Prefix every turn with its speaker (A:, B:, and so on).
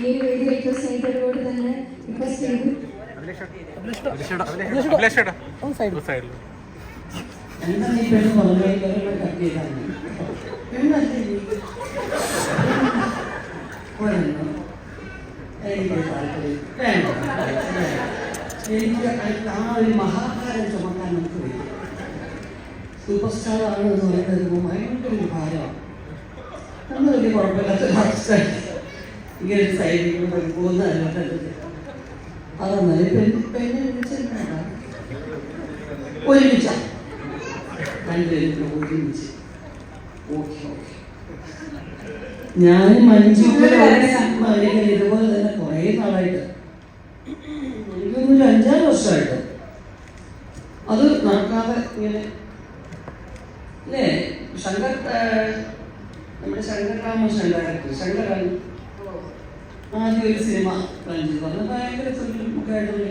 A: ഈ വേദി റിക്വസ്റ്റ് ചെയ്തതുകൊണ്ട് തന്നെ റിക്വസ്റ്റ് ചെയ്തു.
B: എന്താ നീ പെണ്ണ് പറഞ്ഞു കട്ട് ചെയ്താണ് എനിക്ക് താല്പര്യം എനിക്ക് ആ ഒരു മഹാഭാരം ചുമക്കാൻ നമുക്ക് വരും. സൂപ്പർ സ്റ്റാർ ആണെന്ന് പറയുന്നത് ഭയങ്കര ഒരു ഭാരമാണ്. നമ്മൾ വലിയ കുഴപ്പമില്ലാത്ത ആർട്ടിസ്റ്റായിട്ട് ഇങ്ങനെ ഒരു സൈഡിൽ പോകുന്നതല്ല കണ്ടത്. അതെന്നാലും പെണ്ണ് വിളിച്ചിട്ടുണ്ടാ ഒരുമിച്ച രണ്ടുപേരും ഒരുമിച്ച് ഓക്കെ ഓക്കെ. ഞാൻ മഞ്ജുക്കൂടെ ഇതുപോലെ തന്നെ കുറേ നാളായിട്ട് എനിക്കൊന്നൊരു 5-6 വർഷമായിട്ട് അത് നടക്കാതെ ഇങ്ങനെ അല്ലേ. നമ്മുടെ ശങ്കർ രാമകൃഷ്ണൻ ഡയറക്ടർ ശങ്കരൻ ആദ്യം ഒരു സിനിമ പ്ലാൻ ചെയ്തു. അത് ഭയങ്കര തൊഴിൽമുഖമായിട്ടുള്ള